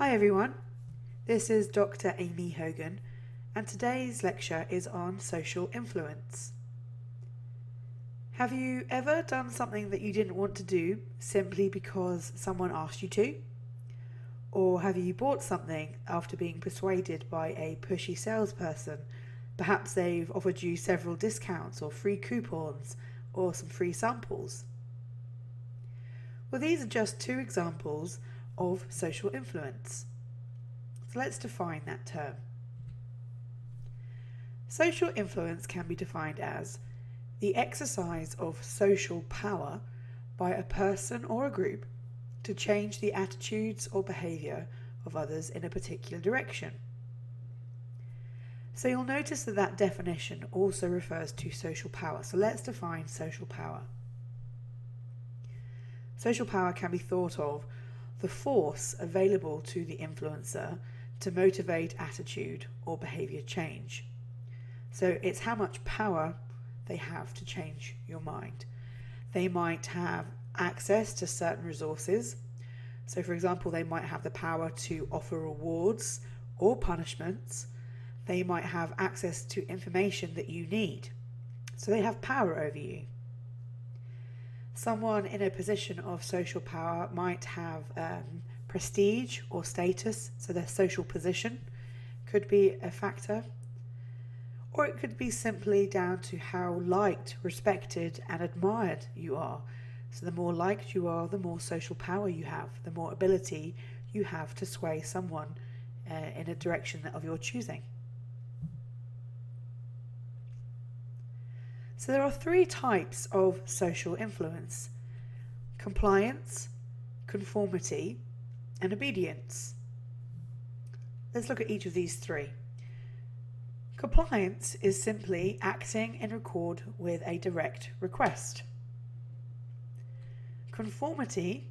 Hi everyone, this is Dr. Amy Hogan, and today's lecture is on social influence. Have you ever done something that you didn't want to do simply because someone asked you to? Or have you bought something after being persuaded by a pushy salesperson? Perhaps they've offered you several discounts or free coupons or some free samples. Well, these are just two examples of social influence. So let's define that term. Social influence can be defined as the exercise of social power by a person or a group to change the attitudes or behaviour of others in a particular direction. So you'll notice that definition also refers to social power. So let's define social power. Social power can be thought of the force available to the influencer to motivate attitude or behaviour change. So it's how much power they have to change your mind. They might have access to certain resources. So for example, they might have the power to offer rewards or punishments. They might have access to information that you need. So they have power over you. Someone in a position of social power might have prestige or status, so their social position could be a factor. Or it could be simply down to how liked, respected and admired you are. So the more liked you are, the more social power you have, the more ability you have to sway someone in a direction of your choosing. So there are three types of social influence: compliance, conformity, and obedience. Let's look at each of these three. Compliance is simply acting in accord with a direct request. Conformity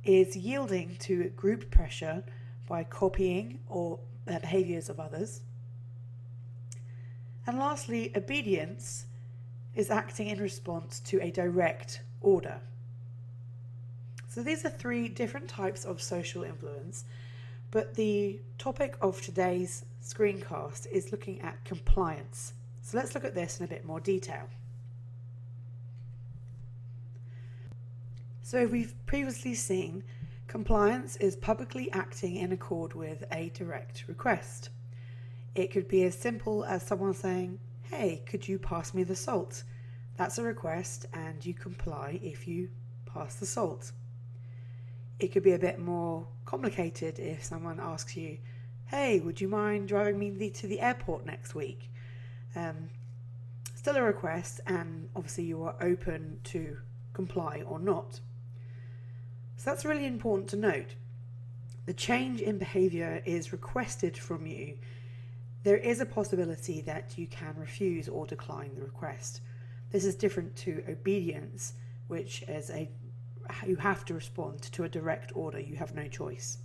is yielding to group pressure by copying or behaviours of others. And lastly, obedience is acting in response to a direct order. So these are three different types of social influence, but the topic of today's screencast is looking at compliance. So let's look at this in a bit more detail. So we've previously seen compliance is publicly acting in accord with a direct request. It could be as simple as someone saying, "Hey, could you pass me the salt?" That's a request and you comply if you pass the salt. It could be a bit more complicated if someone asks you, "Hey, would you mind driving me to the airport next week?" Still a request, and obviously you are open to comply or not. So that's really important to note. The change in behaviour is requested from you. There is a possibility that you can refuse or decline the request. This is different to obedience, which is you have to respond to a direct order. You have no choice.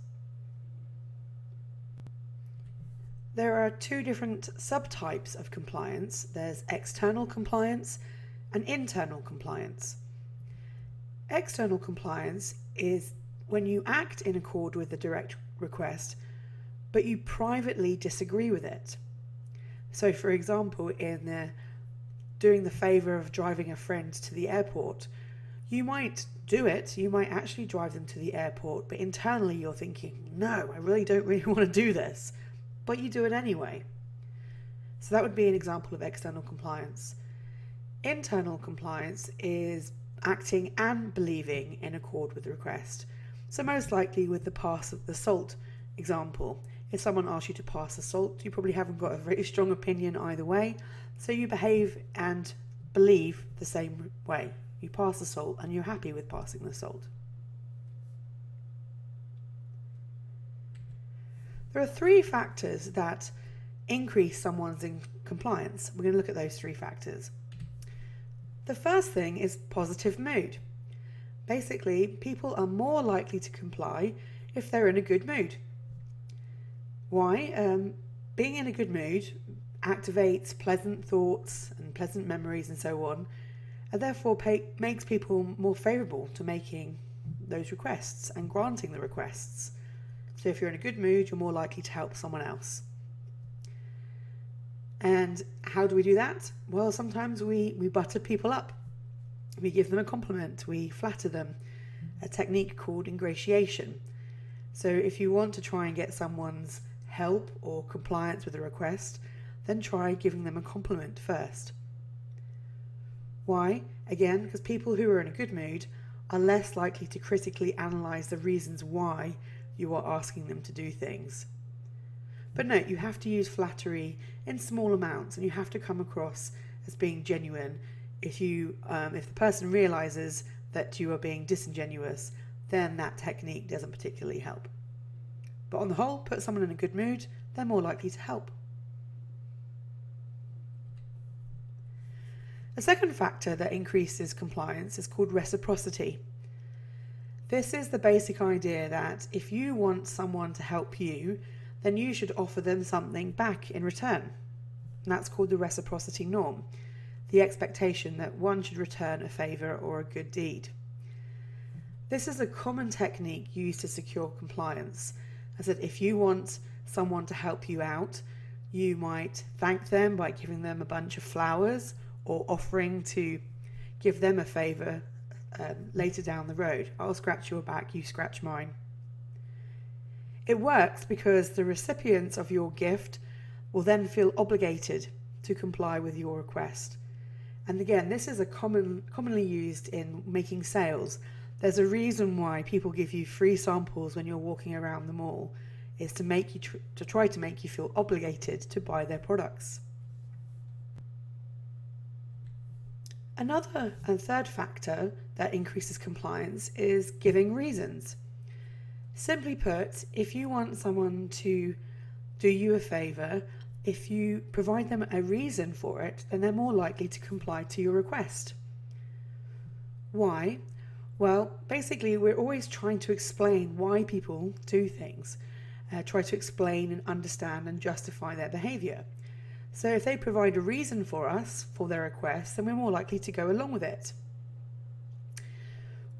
There are two different subtypes of compliance. There's external compliance and internal compliance. External compliance is when you act in accord with the direct request, but you privately disagree with it. So for example, in doing the favour of driving a friend to the airport, you might do it, you might actually drive them to the airport, but internally you're thinking, no, I don't really want to do this, but you do it anyway. So that would be an example of external compliance. Internal compliance is acting and believing in accord with the request. So most likely with the pass of the salt example, if someone asks you to pass the salt, you probably haven't got a very strong opinion either way, so you behave and believe the same way. You pass the salt and you're happy with passing the salt. There are three factors that increase someone's compliance. We're going to look at those three factors. The first thing is positive mood. Basically, people are more likely to comply if they're in a good mood. Why? Being in a good mood activates pleasant thoughts and pleasant memories and so on, and therefore makes people more favourable to making those requests and granting the requests. So if you're in a good mood, you're more likely to help someone else. And how do we do that? Well, sometimes we butter people up. We give them a compliment, we flatter them, a technique called ingratiation. So if you want to try and get someone's help or compliance with a request, then try giving them a compliment first. Why? Again, because people who are in a good mood are less likely to critically analyse the reasons why you are asking them to do things. But note, you have to use flattery in small amounts, and you have to come across as being genuine. If the person realises that you are being disingenuous, then that technique doesn't particularly help. But on the whole, put someone in a good mood, they're more likely to help. A second factor that increases compliance is called reciprocity. This is the basic idea that if you want someone to help you, then you should offer them something back in return. And that's called the reciprocity norm, the expectation that one should return a favour or a good deed. This is a common technique used to secure compliance, as that if you want someone to help you out, you might thank them by giving them a bunch of flowers or offering to give them a favour later down the road. I'll scratch your back, you scratch mine. It works because the recipients of your gift will then feel obligated to comply with your request. And again, this is commonly used in making sales. There's a reason why people give you free samples when you're walking around the mall, is to try to make you feel obligated to buy their products. Another and third factor that increases compliance is giving reasons. Simply put, if you want someone to do you a favour, if you provide them a reason for it, then they're more likely to comply to your request. Why? Well, basically, we're always trying to explain why people do things, try to explain and understand and justify their behaviour. So if they provide a reason for us, for their request, then we're more likely to go along with it.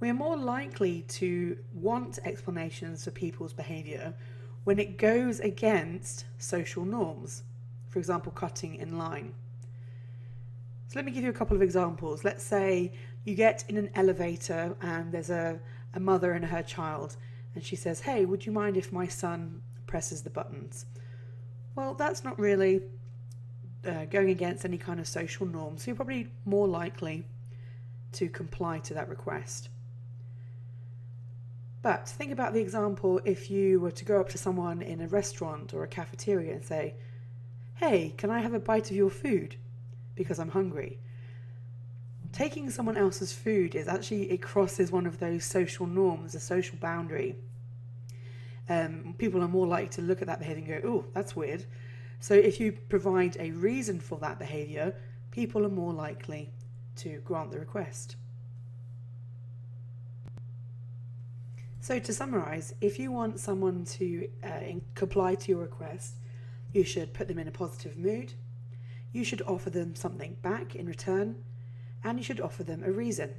We are more likely to want explanations for people's behaviour when it goes against social norms, for example, cutting in line. So let me give you a couple of examples. Let's say you get in an elevator and there's a mother and her child, and she says, "Hey, would you mind if my son presses the buttons?" Well, that's not really going against any kind of social norm, so you're probably more likely to comply to that request. But think about the example if you were to go up to someone in a restaurant or a cafeteria and say, "Hey, can I have a bite of your food? Because I'm hungry." Taking someone else's food it crosses one of those social norms, a social boundary. People are more likely to look at that behaviour and go, "Oh, that's weird." So if you provide a reason for that behaviour, people are more likely to grant the request. So to summarise, if you want someone to comply to your request, you should put them in a positive mood, you should offer them something back in return, and you should offer them a reason.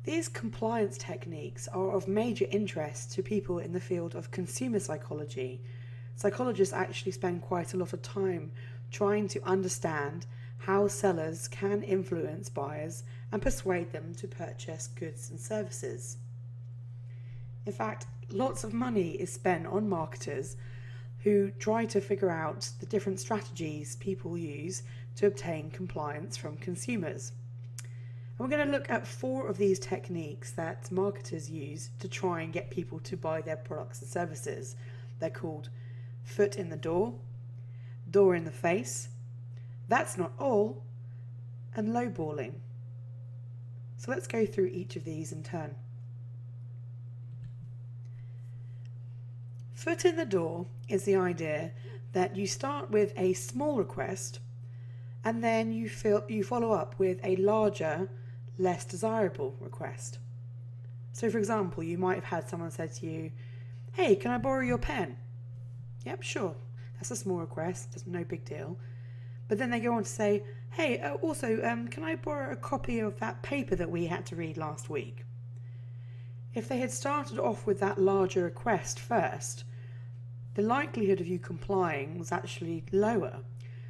These compliance techniques are of major interest to people in the field of consumer psychology. Psychologists actually spend quite a lot of time trying to understand how sellers can influence buyers and persuade them to purchase goods and services. In fact, lots of money is spent on marketers who try to figure out the different strategies people use to obtain compliance from consumers. And we're going to look at 4 of these techniques that marketers use to try and get people to buy their products and services. They're called foot in the door in the face, that's not all, and lowballing. So let's go through each of these in turn. Foot in the door is the idea that you start with a small request and then you follow up with a larger, less desirable request. So for example, you might have had someone say to you, "Hey, can I borrow your pen?" "Yep, sure." That's a small request, that's no big deal. But then they go on to say, "Hey, also, can I borrow a copy of that paper that we had to read last week?" If they had started off with that larger request first, the likelihood of you complying was actually lower.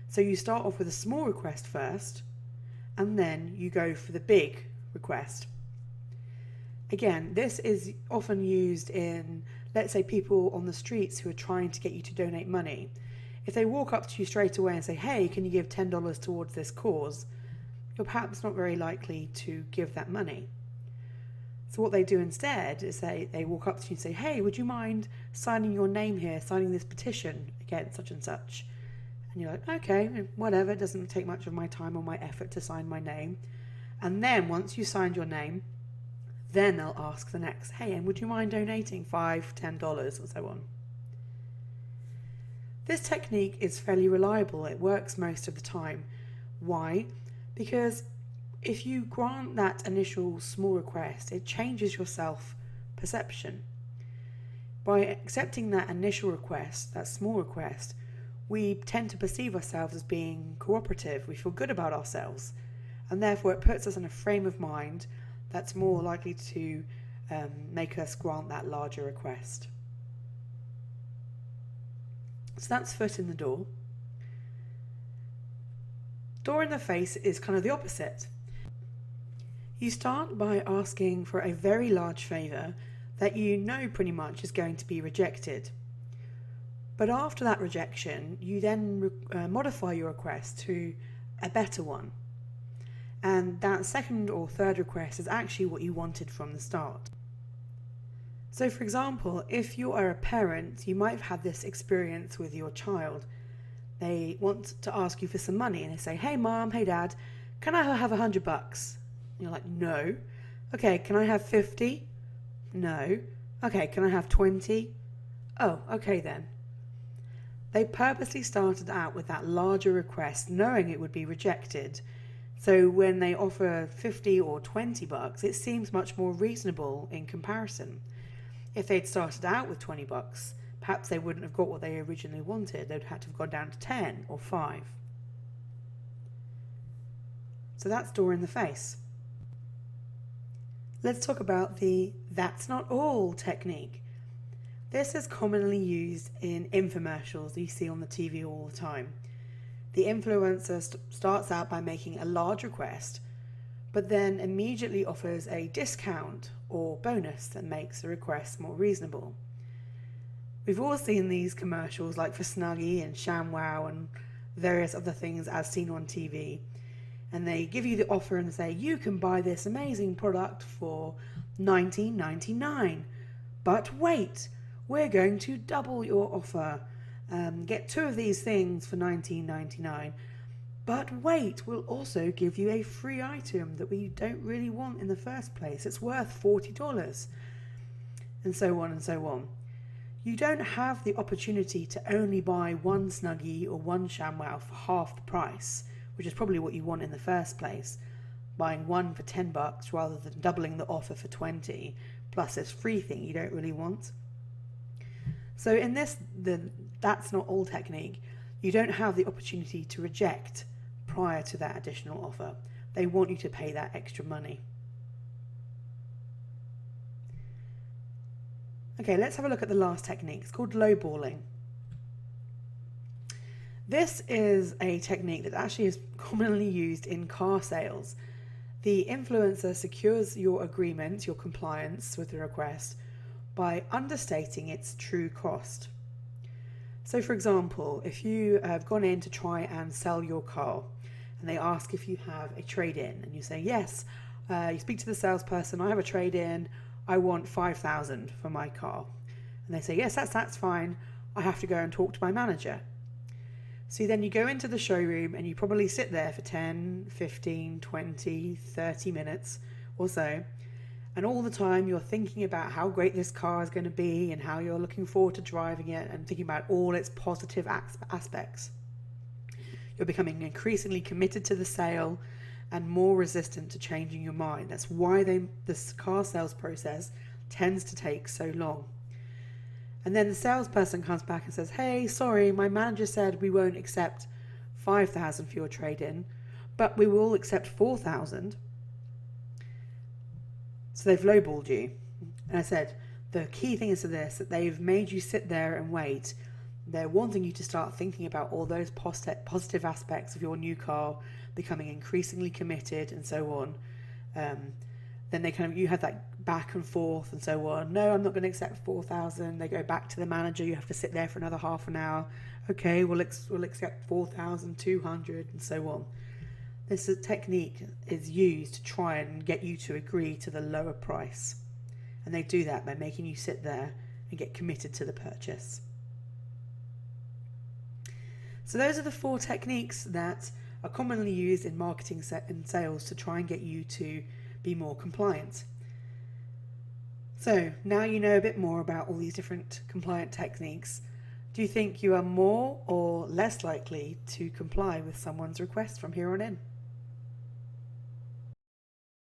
So you start off with a small request first, and then you go for the big request. Again, this is often used in, let's say, people on the streets who are trying to get you to donate money. If they walk up to you straight away and say, hey, can you give $10 towards this cause? You're perhaps not very likely to give that money. So what they do instead is they walk up to you and say, hey, would you mind signing your name here, signing this petition against such and such? And you're like, okay, whatever, it doesn't take much of my time or my effort to sign my name. And then once you signed your name, then they'll ask the next, hey, and would you mind donating $5, $10 or so on? This technique is fairly reliable. It works most of the time. Why? Because if you grant that initial small request, it changes your self-perception. By accepting that initial request, that small request, we tend to perceive ourselves as being cooperative. We feel good about ourselves, and therefore it puts us in a frame of mind that's more likely to make us grant that larger request. So that's foot in the door. Door in the face is kind of the opposite. You start by asking for a very large favour that you know pretty much is going to be rejected. But after that rejection, you then modify your request to a better one. And that second or third request is actually what you wanted from the start. So for example, if you are a parent, you might have had this experience with your child. They want to ask you for some money and they say, hey mom, hey dad, can I have $100? And you're like, no. Okay, can I have 50? No. Okay, can I have 20? Oh, okay then. They purposely started out with that larger request knowing it would be rejected. So when they offer 50 or 20 bucks, it seems much more reasonable in comparison. If they'd started out with 20 bucks, perhaps they wouldn't have got what they originally wanted. They'd had to have gone down to 10 or 5. So that's door in the face. Let's talk about the that's not all technique. This is commonly used in infomercials that you see on the TV all the time. The influencer starts out by making a large request, but then immediately offers a discount or bonus that makes the request more reasonable. We've all seen these commercials like for Snuggie and ShamWow and various other things as seen on TV. And they give you the offer and say, you can buy this amazing product for $19.99. But wait, we're going to double your offer. Get 2 of these things for $19.99. But wait, we'll also give you a free item that we don't really want in the first place. It's worth $40. And so on and so on. You don't have the opportunity to only buy one Snuggie or one ShamWow for half the price, which is probably what you want in the first place. Buying one for $10 rather than doubling the offer for 20, plus this free thing you don't really want. So in this, that's not all technique. You don't have the opportunity to reject prior to that additional offer. They want you to pay that extra money. Okay, let's have a look at the last technique. It's called lowballing. This is a technique that actually is commonly used in car sales. The influencer secures your agreement, your compliance with the request, by understating its true cost. So for example, if you have gone in to try and sell your car and they ask if you have a trade-in and you say yes, you speak to the salesperson, I have a trade-in, I want $5,000 for my car. And they say yes, that's fine, I have to go and talk to my manager. So then you go into the showroom and you probably sit there for 10, 15, 20, 30 minutes or so. And all the time you're thinking about how great this car is going to be and how you're looking forward to driving it and thinking about all its positive aspects. You're becoming increasingly committed to the sale and more resistant to changing your mind. That's why this car sales process tends to take so long. And then the salesperson comes back and says, hey, sorry, my manager said we won't accept $5,000 for your trade-in, but we will accept $4,000. So they've lowballed you. And I said, the key thing is to this, that they've made you sit there and wait. They're wanting you to start thinking about all those positive aspects of your new car, becoming increasingly committed and so on. Then you have that back and forth and so on. No, I'm not going to accept 4,000. They go back to the manager. You have to sit there for another half an hour. Okay, we'll accept 4,200 and so on. This technique is used to try and get you to agree to the lower price. And they do that by making you sit there and get committed to the purchase. So those are the 4 techniques that are commonly used in marketing and sales to try and get you to be more compliant. So now you know a bit more about all these different compliant techniques. Do you think you are more or less likely to comply with someone's request from here on in?